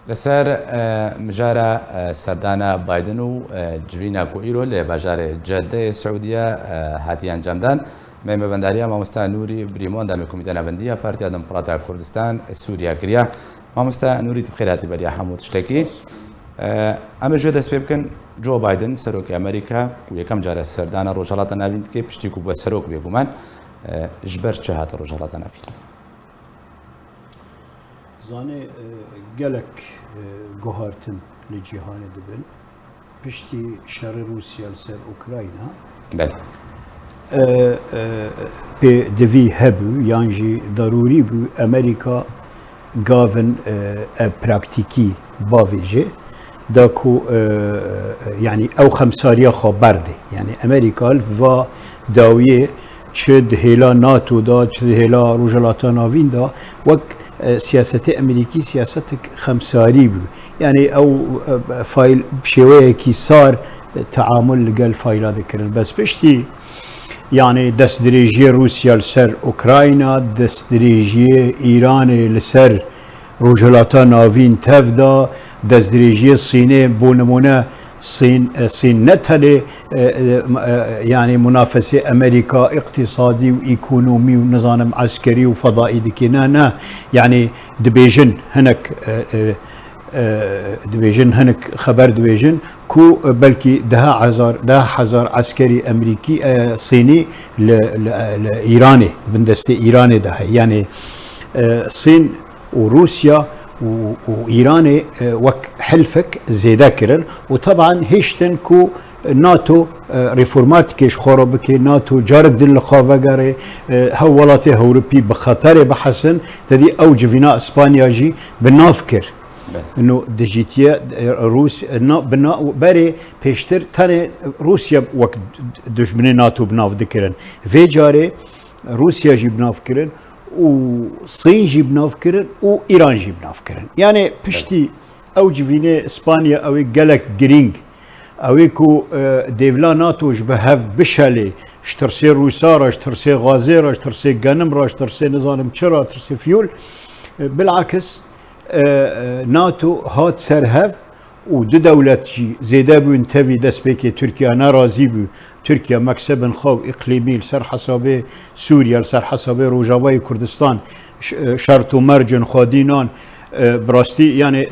لسر مجارة سردانا بايدن و جرينا كويرو لبجار جدة السعودية هاتيان جمدان مهمة بنداريا مامستا نوري بريمون دام كوميتانا بندية بارتيا ديمقراطية كردستان سوريا كريا مامستا نوري تبخيراتي بريا حمود تشتكي اما جو دست بكن جو بايدن سروك امريكا ويكم جار سردانا روجالات نافين كي بشتيكو بسروك بيغومان جبر چهات روجالات نافين زاني قالك جوهرتن لجيهان دبل بشتي شر روسيا لسر اوكراينا بله بدفي هبو يانجي ضروري بو امريكا غافن براكتيكي بافيجي داكو يعني او خمساريا خبرده يعني امريكا الفا داويه تشد هلا ناتو دا تشد هلا روجلاتا نافين دا وك سياسة أمريكي سياسة خمساري بو يعني أو فايل بشوية كي صار تعامل لقال فايلات ذكرن بس بشتي يعني دست دريجي روسيا لسر أوكراينا دست دريجي إيران لسر روجلاتا نافين تفدا دست دريجي الصيني بونمونا الصين نتهلي يعني منافسة أمريكا اقتصادي وإيكونومي ونظام عسكري وفضائي دكينا يعني دبيجن هنك خبر دبيجن كو بلكي ده حزار عسكري أمريكي صيني لإيراني بندست إيراني ده يعني الصين وروسيا وإيران وك حلفك زيدا كرن وطبعا هيشتن كو ناتو ريفورمات كيش خربك ناتو جارك دل خافقاري هولاته أوروبي بخطر بحسن تدي أوج فينا إسبانيا جي بنافكر إنه دجيتيا روس بنا بري بيشتر تاني روسيا وقت دشمن ناتو بناف ذكرن في جاري روسيا جي بنافكرن والصين جي بنافكرن وإيران جي بنافكرن يعني بشتي أو جفيني إسبانيا أو جالك جرينج أو كو ديفلا ناتو جبهف بشالي اشترسي روسارا اشترسي غازيرا اشترسي غنمرا اشترسي نظام تشرا اشترسي فيول بالعكس ناتو هات سرهف ودو دولت جي زيدا بو انتفي دست بيكي تركيا نارازي بو تركيا مكسب خاو اقليمي لسر حسابي سوريا لسر حسابي روجاواي كردستان شرط ومرجن خادينان براستي يعني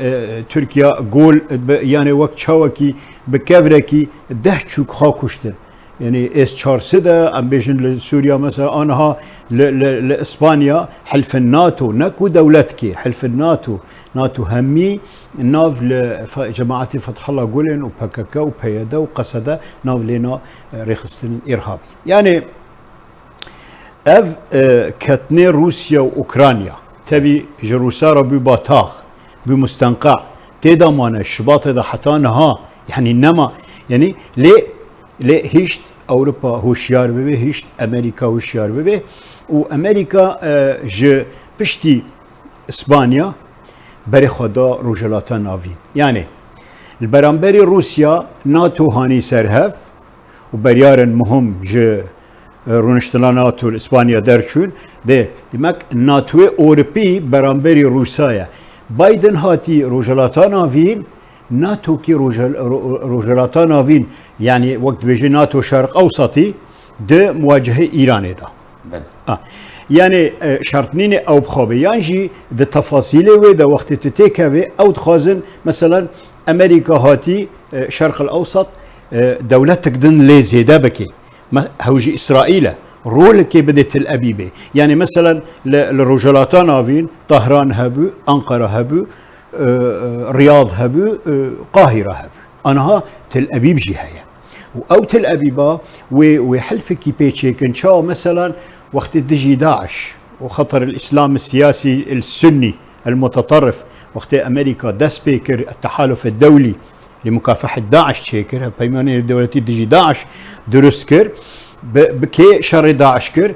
تركيا قول يعني وقت شاوكي بكافركي دهشوك خاكوشتن يعني اس چارسده ام بيجن لسوريا مثلا انها لاسبانيا حلف الناتو نكو دولتكي حلف الناتو ناتو همي ناف لجماعه فتح الله جولن وباكاكا وبيدا وقسدا ناف لنا ريخستن ارهابي يعني اف كتني روسيا واوكرانيا تبي جروسارا بباتاخ بمستنقع تيدا مانا الشباط دا حتى نها يعني انما يعني ليه هيشت اوروبا هوشيار ببي هيشت امريكا هوشيار ببي وامريكا ج بشتي اسبانيا بري خدا روجلاتا نافين يعني البرامبري روسيا ناتو هاني سرهف وبريارن مهم ج رونشتلا ناتو اسبانيا درچون ده دمك ناتو اوروبي برامبري روسايا بايدن هاتي روجلاتا نافين ناتو كي روجلاتا نافين يعني وقت بيجي ناتو شرق اوسطي ده مواجهه ايران ده يعني شرطنين او بخوبي يعني ده تفاصيله وده وقت تتيكافي او تخازن مثلا امريكا هاتي شرق الاوسط دولة تقدن لي زيدا بكي هوجي اسرائيل رول كي بدت الابيبه يعني مثلا الرجلاتا نافين طهران هبو انقره هبو رياض هبو قاهره هبو انها تل ابيب جهه او تل ابيبا وحلف كي بيتشي كنشاو مثلا وقت تجي داعش وخطر الاسلام السياسي السني المتطرف وقت امريكا دسبيكر التحالف الدولي لمكافحه داعش تشيكر بيمانه الدولتي تجي داعش درسكر بكي شر داعش كر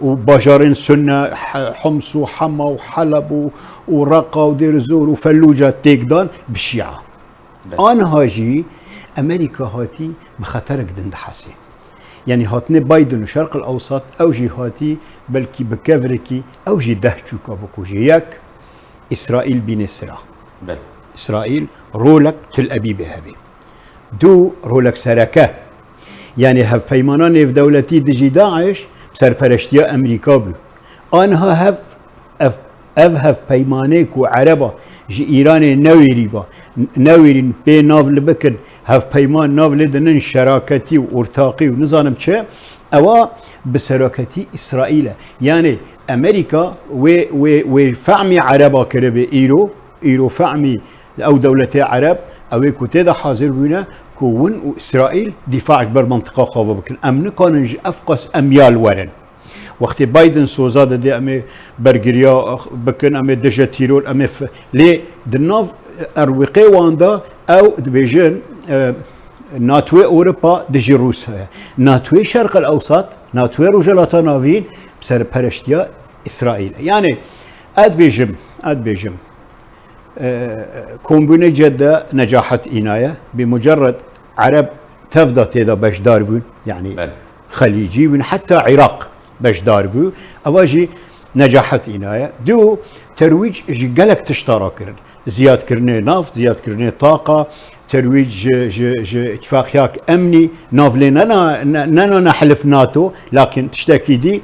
وباجارين سنة حمص وحما وحلب ورقة ودير زور وفلوجة تيكدان بالشيعة أنا هاجي أمريكا هاتي بخطر قدن دحاسي يعني هاتني بايدن وشرق الأوسط أو جي هاتي بلكي بكافركي أو جي دهشوكا بكو جياك إسرائيل بين السرا بله إسرائيل رولك تل أبيب هبي دو رولك سركة يعني هف بيمانا نيف دولتي دجي داعش سرپرشتيا أمريكا بو آنها هف بيمانيك وعربا جي إيران نويري با نويرين بي نافل بكن هف بيمان نافل دنن شراكتي وارتاقي ونظام چه أوا بسراكتي إسرائيل يعني أمريكا وفعمي عربا كربي إيرو فعمي أو دولتي عرب أو كتيدا حاضر بنا كون وإسرائيل دفاع بر منطقة خاوة بكن أمن كان أفقس أميال ورن وقت بايدن سوزادة دي أمي برغريا بكن أمي دجا تيرول أمي لي دناف أروقي واندا أو دبيجن ناتوي أوروبا دجي روسيا ناتوي شرق الأوسط ناتوي رجلاتا نافين بسر برشتيا إسرائيل يعني أد بيجم كومبوني جدة نجاحت إناية بمجرد عرب تفضى تيدا باش داربون يعني خليجي من حتى عراق باش داربو أواجي نجاحت إناية دو ترويج جلك تشتراكرن زياد كرني نفط زياد كرني طاقة ترويج اتفاقيات أمني نافلين أنا نحلف ناتو لكن تشتكي دي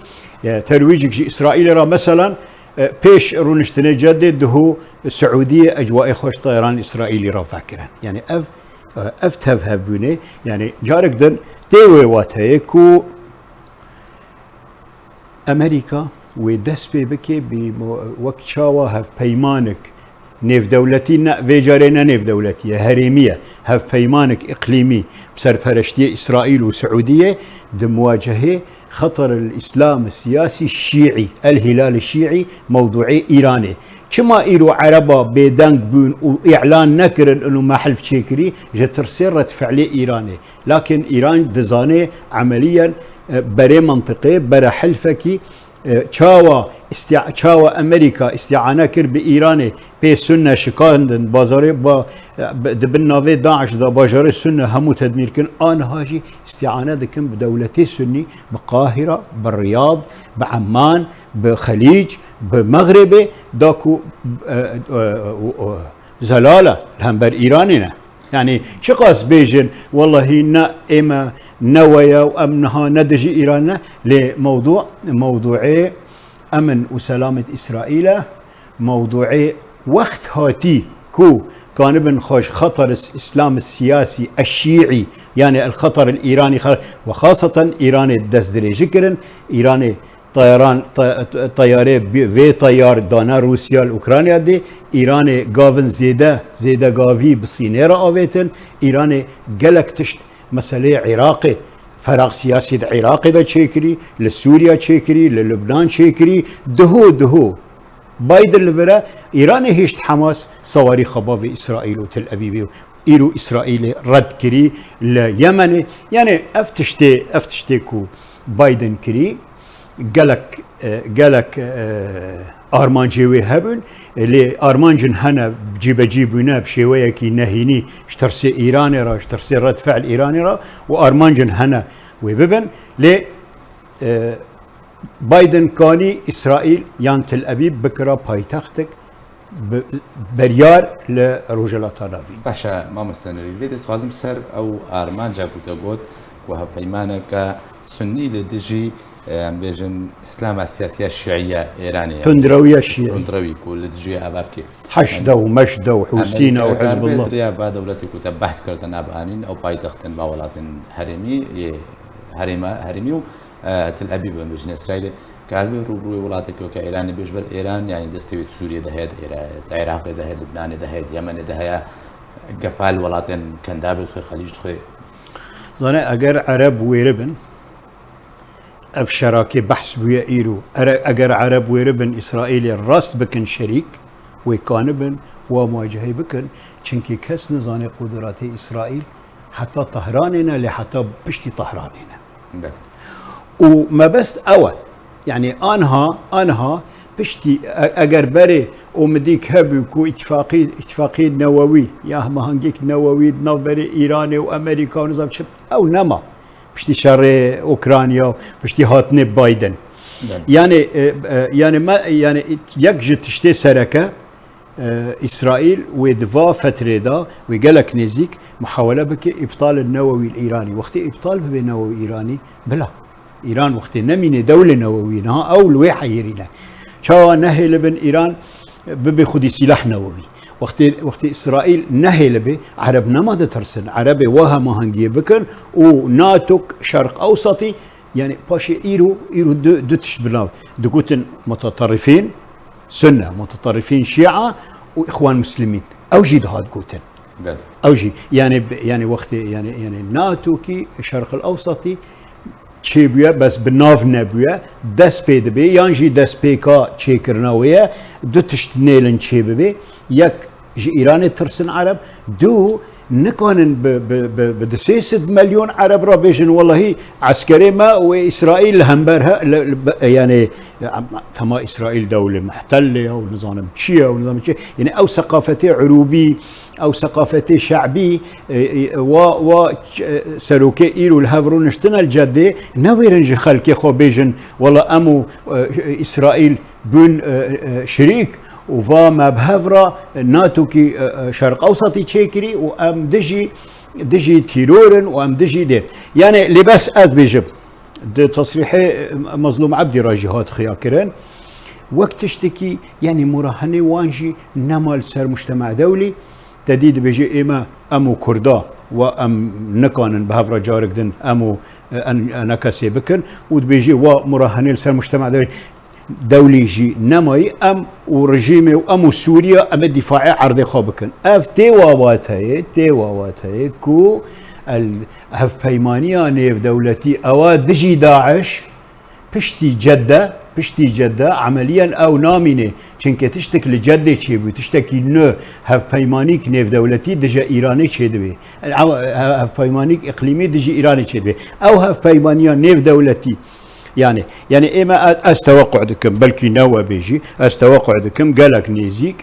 ترويج إسرائيل را مثلا بيش رونشتني جدد دهو السعودية أجواء خوش طيران إسرائيلي را فاكرا يعني أف تهف بوني يعني جارك دن تيوي واتهيكو أمريكا ودس بكي بوقت شاوة هف بيمانك نيف دولتي فيجارينا نيف دولتي هريمية هف بيمانك إقليمي بسرپرشتي إسرائيل وسعودية دمواجهة خطر الإسلام السياسي الشيعي الهلال الشيعي موضوعي إيراني كما إيرو عربا بيدانك بون وإعلان نكرن أنه ما حلف تشيكري جترسير رد فعلي إيراني لكن إيران دزاني عمليا بري منطقي برا حلفكي چاوا أمريكا استعانة كر بإيران بي سنة شكاندن بازاري دبن ناوي داعش دا باجار السنة همو تدمير كن هاجي استعانة دكن بدولتي سني بقاهرة بالرياض بعمان بخليج بمغربي داكو زلالة الهمبر إيرانينا يعني شقاس بيجن والله نا إما نوايا وأمنها ندجي إيران موضوعي أمن وسلامة إسرائيل موضوعي وقت هاتي كو كان ابن خوش خطر الإسلام السياسي الشيعي يعني الخطر الإيراني وخاصة إيراني دزدري جكرن إيراني طياري في طيار دانا روسيا الأوكرانيا دي إيراني غافن زيدا غافي بصينيرا آويتن إيراني قلق تشت مسألة عراقي فراغ سياسي عراقي دا تشيكري لسوريا تشيكري للبنان تشيكري دهو بايدن لفرا إيراني هيشت حماس صواريخ خبا إسرائيل وتل أبيب إيرو إسرائيل رد كري ليمن يعني أفتشتي كو بايدن كري قالك أرمانجيوي هبن اللي أرمانجن هنا بجيبونا بشوية كي نهيني اشترسي إيراني را اشترسي رد فعل إيراني را وأرمانجن هنا وببن لي بايدن كاني إسرائيل يان تل أبيب بكرة بايتختك بريار لرجلات نافين باشا ما مستنري ليدي استخازم سر أو أرمانجا كوتاغوت وها بيمانك سني لدجي بيجن إسلام السياسية الشيعية إيرانية تندروية الشيعية تندروي كل تجي أبابكي حشدة ومشدة وحسينة وحزب الله أمريكا بعد دولتي كتب بحث كردن أبانين أو بايتختن باولات هرمي هرمي تل أبيب بيجن إسرائيل قالوا روبروي ولاتك وكإيران بيجبر إيران يعني دستوي سوريا دهيد العراق دهيد لبنان دهيد اليمن دهيا قفال ولاتن كندابت خي خليج خي زانا أجر عرب ويربن اف شراكه بحث بويا ايرو اگر عرب ويربن اسرائيل الراست بكن شريك ويكانبن ومواجهه بكن چنكي كس نظام قدرات اسرائيل حتى طهراننا لحتى بشتي طهراننا وما بس اول يعني انها بشتي اگر بري ومديك هبكو اتفاقي نووي يا ما هنجيك نووي نوبري ايراني وامريكا ونظام او نما بشتي شر اوكرانيا بشتي هاتني بايدن يعني ما يعني يكجت تشتي سركه اسرائيل ودفا فتره دا وقالك نزيك محاوله بك ابطال النووي الايراني، وقت ابطال بالنووي الايراني بلا ايران وقت نمين دوله نوويه نها او الواحد يرينا شو نهي لبن ايران بخدي سلاح نووي. وقت اسرائيل نهي لبي عرب نما ترسن عربي وها مهنجي بكن وناتوك شرق اوسطي يعني باشي ايرو دتش بلاو دقوتن متطرفين سنه متطرفين شيعه واخوان مسلمين اوجي هاد قوتن اوجي يعني وقت يعني ناتوكي الشرق الاوسطي تشيبيا بس بناف نبويا دس بي دبي يانجي دس بيكا تشيكرناويا دو تشتنيلن تشيبي يك جي ايراني ترسن عرب دو نكون بدسيسد مليون عرب رابيجن والله عسكري ما واسرائيل همبرها يعني تما اسرائيل دوله محتله ونظام تشيا ونظام تشيا يعني او ثقافتي عروبي او ثقافتي شعبي و سلوكي ايرو الهافرو نشتنا الجدي نويرنج خلكي خو بيجن والله امو اسرائيل بون شريك وفا ما بهفرا ناتو كي شرق اوسطي تشيكري وام دجي تيرورن وام دجي دين يعني لباس اد بيجب تصريحي مظلوم عبدي راجهات خياكرن وقت تشتكي يعني مراهنه وانجي نمال سر مجتمع دولي تديد بيجي اما امو كردا وام نكان بهفرا جارك دن امو نكاسي بكن وبيجي ومراهنه سر مجتمع دولي جي نماي ام ورجيمي وامو سوريا ام الدفاعي عرضي خوبكن اف تيواباتي كو هف بيمانيا نيف دولتي او دجي داعش بشتي جدة عمليا او نامينه چنك تشتك لجدة چيبو تشتكي نو هف بيمانيك نيف دولتي دجا ايراني چيدبي هف بيمانيك اقليمي دجي ايراني چيدبي او هف بيمانيا نيف دولتي يعني اما استوقع دكم بلكي نوا بيجي استوقع دكم قالك نيزيك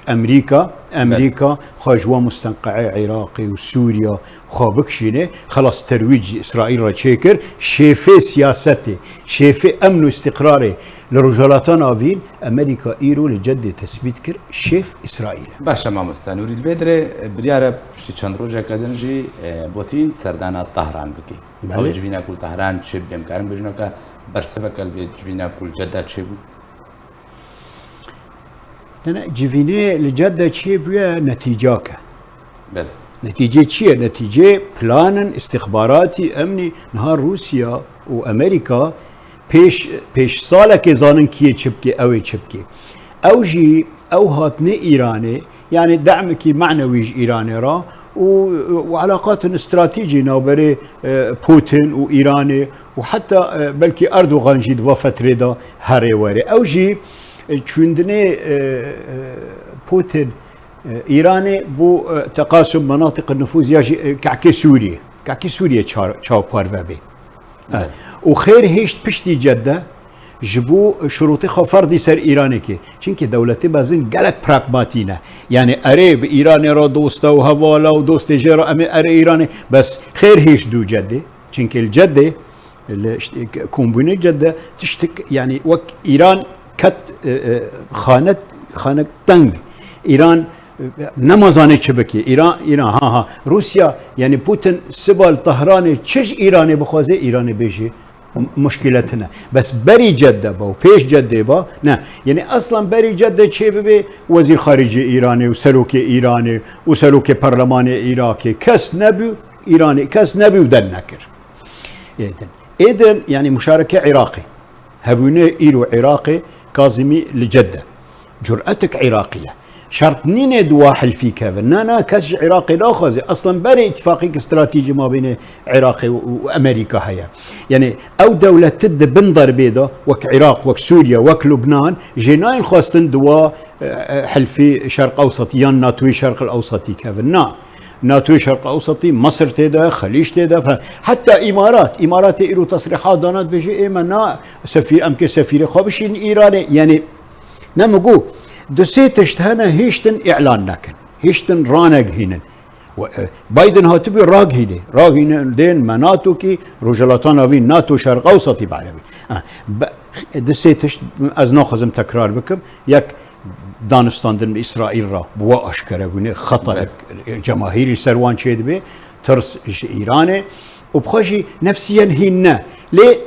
امريكا خاجوا مستنقعي عراقي وسوريا خابكشينه خلاص ترويج اسرائيل راتشيكر شيفي سياستي شيفي امن واستقراري لرجالاتنا افين امريكا ايرو لجد تثبيت كر شيف اسرائيل باشا ما مستنوري الفيدري برياره شتي چند روجا كدنجي بوتين سردانا طهران بكي او جوينا كل طهران شب بامكان بجنوكا برسبك الجوينا كل جدة شبو أنا جيفيني لجدة شيبويا نتيجاك بله نتيجة شيء نتيجة بلان استخباراتي أمني نهار روسيا وأمريكا پیش ساله که زانن کیه چبکی اوی چبکی او جی او هاتنی ایرانی يعني دعمك معنوي إيراني را وعلاقات استراتيجية نوبري بوتين وإيراني وحتى بلكي أردوغان جيد وفترة دا هاري واري أو جي چوندني بوتين إيراني بو تقاسم مناطق النفوذ يجي كعكي سوريا تشاو بارفابي وخير هيشت بشتي جدة جبو شروطي خفردي سر إيراني كي چونكي دولتي بازن قلق براغماتينا يعني أريب إيراني را دوستا وهوالا ودوستي جيرا أمي أري إيراني بس خير هيش دو جدة چونكي الجدة كومبوني جدة تشتك يعني وك إيران كت خانة تنگ إيران نمازاني چبكي إيران ها روسيا يعني بوتين سبال طهراني تشج إيراني بخوازي إيراني بيجي مشكلتنا بس بري جدة با وبيش جدة با نا يعني اصلا بري جدة شي ببي وزير خارجية ايراني وسلوك ايراني وسلوك برلمان عراقي كس نبي ايراني كس نبي ودن نكر اذن يعني مشاركة عراقي هبوني ايرو عراقي كاظمي لجدة جرأتك عراقية شرط نين دوا حلفي كافن نانا كاش عراقي لا خازي اصلا بري اتفاقي استراتيجي ما بين عراقي وامريكا هيا يعني او دولة تد بنظر بيضا وك عراق وك سوريا وك لبنان جيناين خواستن دوا حلفي شرق اوسطي يان ناتوي شرق الاوسطي كافن ناتوي شرق الاوسطي مصر تيدا خليج تيدا حتى امارات ايرو تصريحات دانات بيجي ايما نا سفير امكي سفير خابشين ايراني يعني نمقو دسيتشت هنا هيشتن اعلان لكن هيشتن رانق هنا بايدن هاتبي راق هنا دين مناتو كي رجلاتان في ناتو شرق اوسطي بعربي دسيتشت از ناخذم تكرار بكم يك دانستاندن اسرائیل را بوا اشکره بونه خطر جماهیری سروان چید به ترس ایرانه و بخوشي نفسيا هن ليه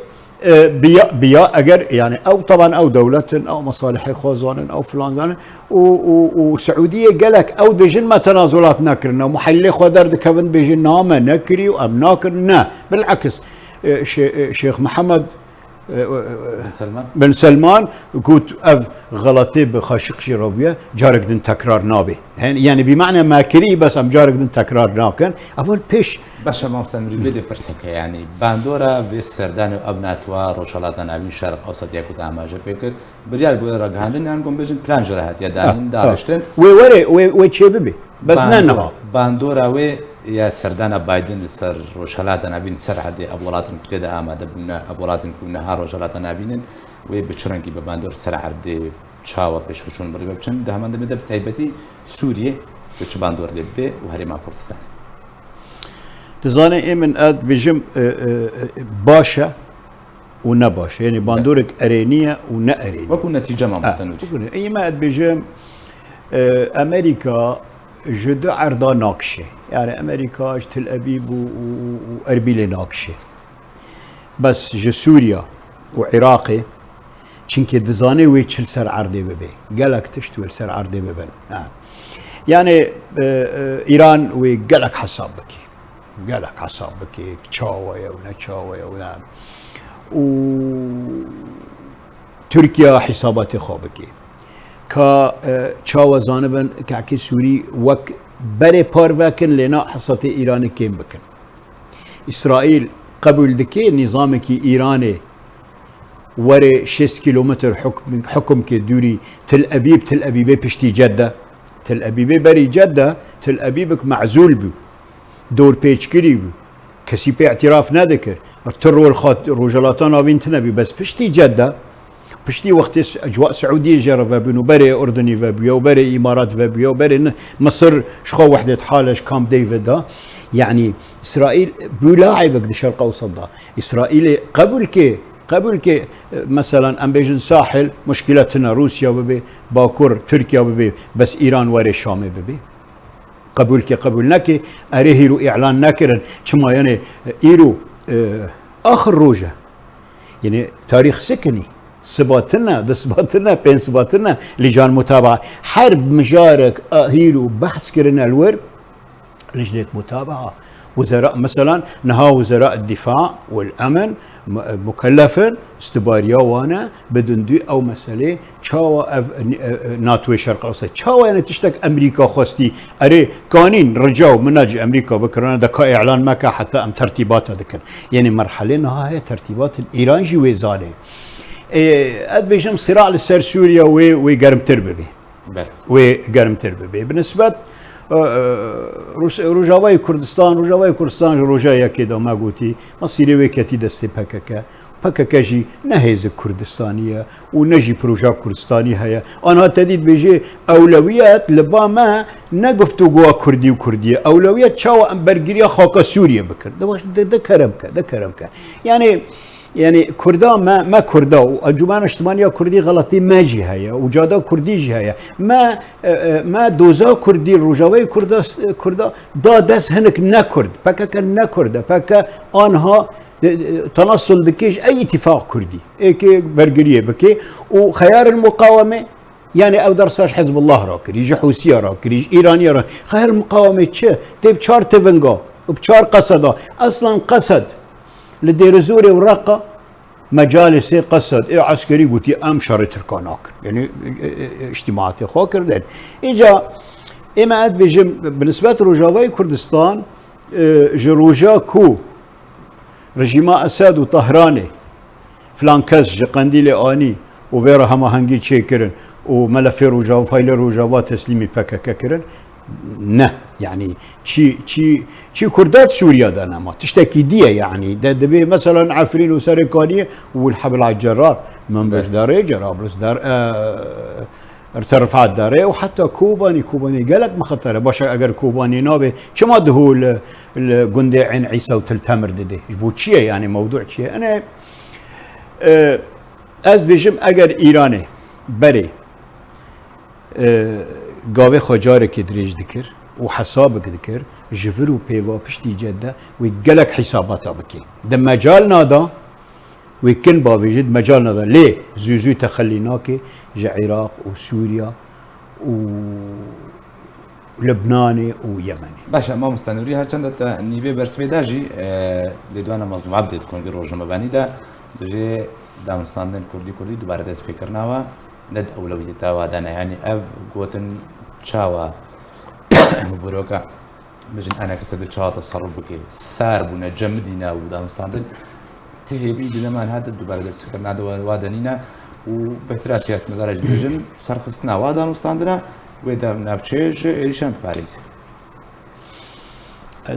بيا اگر يعني او طبعا او دولة او مصالح خوزان او فلان زان وسعوديه قالك او بيجن ما تنازلات نكرنا ومحلي خدر كفن بيجن نامه نكري وام ناكرنا بالعكس شيخ محمد بن سلمان قلت اف غلطي بخاشق شرابيه جارك دن تكرار نابي يعني بمعنى ما كري بس ام جارك دن تكرار ناكن اول بيش باشا ما مستمر بيدي برسنك يعني باندورا في السردان ابناتوا روشالاتان اوين شرق اوسط يكوت اماجه بكر بريال بو رغاندن يعني قوم بيجن بلان جراحات يا دانين دارشتن وي تشي ببي بس ننها باندورا وي يا سردان بايدن سر روشالاتان اوين سر حدي اولاتن كده اماده بنا اولاتن كنا روشالاتان اوين وي بچرنگي باندور سر حدي چاوا بشوشون بري بچن ده من ده بتايبتي سوريه بچ باندور لبه وهريما كردستان تزاني من اد بجم باشا ونباشا يعني باندورك ارينيه ونا ارينيه وكو نتيجه ما مستنوج اي ما اد بجم امريكا جد عرضا ناقشه يعني امريكا تل ابيب واربيل ناقشه بس جو سوريا وعراقي چنكي دزاني وي تشل سر عرضي ببي قالك تشتول سر عرضي ببن يعني ايران وي قالك حساب بكي قالك حسابك تشاوية ونتشاوية ونعم وتركيا حسابات خوابك كا تشاوى زانبا كعكي سوري وك بري بارفاكن لنا حصة إيران كيم بكن إسرائيل قبل دكي نظامك إيراني وري 6 كيلومتر حكم كدوري تل أبيب بشتي جدة تل أبيب بري جدة تل أبيبك معزول بو دور پیچ کری بو کسی په اعتراف ندکر تر والخات روجلاتان آوین تنبی بس پشتی جده پشتی وقت اجواء سعودیه جرى وبنو بري اردني وبيا وبري امارات وبيا وبري مصر شخو وحده حالش كامب ديفيد دا يعني اسرائيل بلاعبك دي الشرق الاوسط دا اسرائيل قبل كي مثلا ام بيجن ساحل مشكلتنا روسيا ببي باكور تركيا ببي بس ايران وري شام ببي قبول نكي اريهيرو اعلان ناكرن كما يعني ايرو اخر روجه يعني تاريخ سكني سباتنا بين سباتنا لجان متابعه حرب مشارك هيرو بحث كرنا الور لجنه متابعه وزراء مثلا نها وزراء الدفاع والامن مكلفا استباريا وانا بدون دي او مساله تشاوا ناتو الشرق الاوسط تشاوا يعني تشتك امريكا خوستي اري قانين رجاو مناج امريكا بكرنا دكا اعلان مكا حتى ام ترتيبات ذكر يعني مرحله نهايه ترتيبات ايران جي وزاله اد بيجم صراع لسر سوريا وقرم ترببي وقرم ترببي بالنسبه روجاوای کردستان روجایا كده ما قلتي مصيري وكتي دستي بككا جي نهيز كردستانيه ونجي بروجا كردستاني هيا انا تديد بيجي اولويات لباما نقفتو جوا كردي وكرديه اولويات شاو امبرجريا خاكا سوريا بكر ده كرمك يعني كردا ما كردا وانجمن اجتماعيه كردي غلطي ما جي هيا وجادا كردي جي هيا ما دوزا كردي روجاوي كردا دا دس هنك نكرد بكا نكرد بكا انها تنصل دكيش اي اتفاق كردي ايكي برجريه بكي وخيار المقاومه يعني او درساش حزب الله راكر يجي حوثيه راكر يجي ايرانيه راكر خيار المقاومه تشه تيب تشار تفنغا وبشار قصدا اصلا قصد لدير زوري ورقة مجالس قصد عسكري قلتي ام شر تركاناك يعني اجتماعات خاكر دين اجا اما اد بجم بالنسبه لروجاوي كردستان جروجا كو رجيما اسد وطهراني فلانكاز قنديل اني وفيرا هما هنجي تشيكرن وملف روجا فايل روجا تسليمي بكا كرن نه يعني شي كردات سوريا دانا ما تشتكي ديه يعني ده مثلا عفرين وسرقانيه والحبل على الجرار من باش داري جرابلس دار ارترفعت داري وحتى كوباني قالك ما خطر باشا اگر كوباني نابي كما دهول الجندي عين عيسى وتلتمر دي جبوت شيء يعني موضوع شيء انا از بيجم اگر ايراني بري قاوي خجارك دريج ذكر وحسابك ذكر جفر وبيفا بشتي جدة ويقلك حساباتها بكي ده مجالنا ده ويكن بافيجد مجالنا ده ليه زوزو تخليناك عراق وسوريا ولبناني ويمني باشا ما مستنوري هرچند نیوی برسویداجی لیدوانا مظلوم عبد تكون روز مبانی دا دجی دانستاندن کردی دوباره دست فکر نوا ند اولویتا و دانه یعنی اف گوتن چاوا بروکا بجن انا كسد چاوا تصرف بكي سار بنا جمدينا و دانستاندن تهبي دلمان هذا دوباره دست فکر نوا وادنینا و بهتر سیاست مدارج بجن سرخستنا و دانستاندنا ودا نافچه ایشان پاریس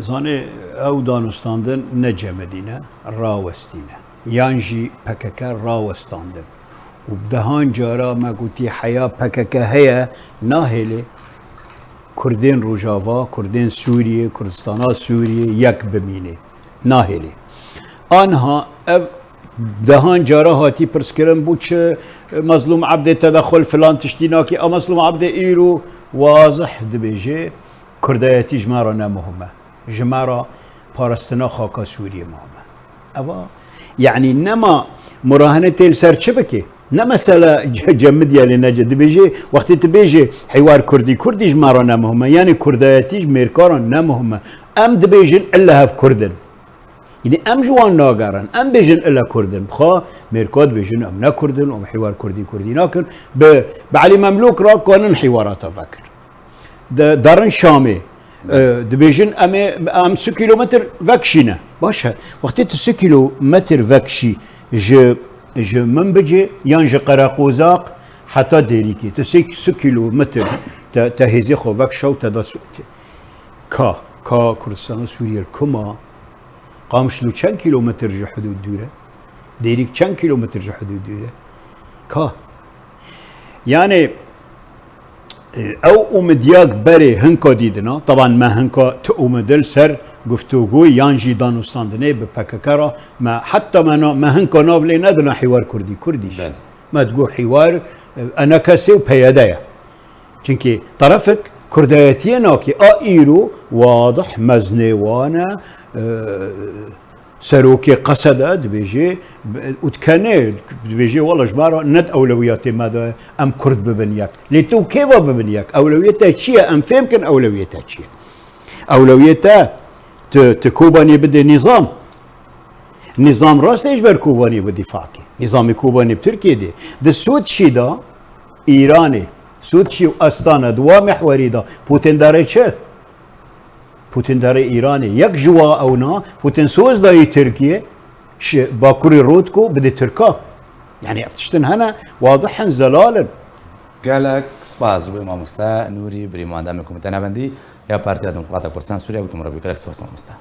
زانه او دانستاندن نجمدینه راوستینه یانجی پککه راوستاندن و بدهان جارا ما گوتی حیا پککه هیا ناهله کردین روجاوا کردین سوریه کردستانا سوریه یک بمینه ناهله آنها دهان جارا هاتی پرسکرن بود چه مظلوم عبد تدخل فلان تشتینا که مظلوم عبد ایرو واضح دبیجه کردایتی جمارا نمهمه جمارا پارستنا خاکا سوریه مهمه اما يعني نما مراهنه تيل سر شبكه نما سلا جمد يالي نجد بيجي وقت تبيجي حوار كردي جمارا مهمه يعني كردياتي ميركارا مهمه ام دبيجن الا هف كردن يعني ام جوان ناقران ام بيجن الا كردن بخا ميركاد بيجن ام نا كردن ام حوار كردي ناكن بعلي مملوك را كانن حوارات فكر دارن شامي دبيجن ام 6 كيلومتر فاكشينا باشا وقت 6 كيلومتر فاكشي ج من بجي يانج قراقوزاق حتى ديريكي 6 كيلومتر تهيزي خو فاكشو تداسوتي كا كردستان سوريا الكما قامشلو چند كيلومتر جو حدود دوره ديريك چند كيلومتر جو حدود دوره كا يعني او امدياك بري هنكا ديدنا طبعا ما هنكا تأمدل سر گفتگو يانجي دانستاندنه بپککرا ما حتى ما هنكا نافلي ندنا حوار كرديش ما تقول حوار انا كسي وبيدايا چونكي طرفك كردياتينا كي ايرو واضح مزنيوانا سروكي قصده دبيجي وتكني دبيجي والله جماعه ند اولوياتي ماذا ام كرد ببنياك لتو كيف ببنياك اولويتها شيء ام فيمكن اولويتها شيء اولويتها تكوباني بدي نظام راس ايش كوباني بدفاعك نظام كوباني بتركيا دي السود شي دا ايراني سود شي استانا دوا محوري دا بوتين داري چه بوتين داري ايراني يك جوا او نا بوتين سوز داي تركيا باكوري رودكو بدي تركا يعني افتشتن هنا واضحا زلالا قالك سباز بما مستا نوري بريمان دامكم تنابندي يا بارتي دمقراطية كردستان سوريا قلتم ربي قالك سباز مستا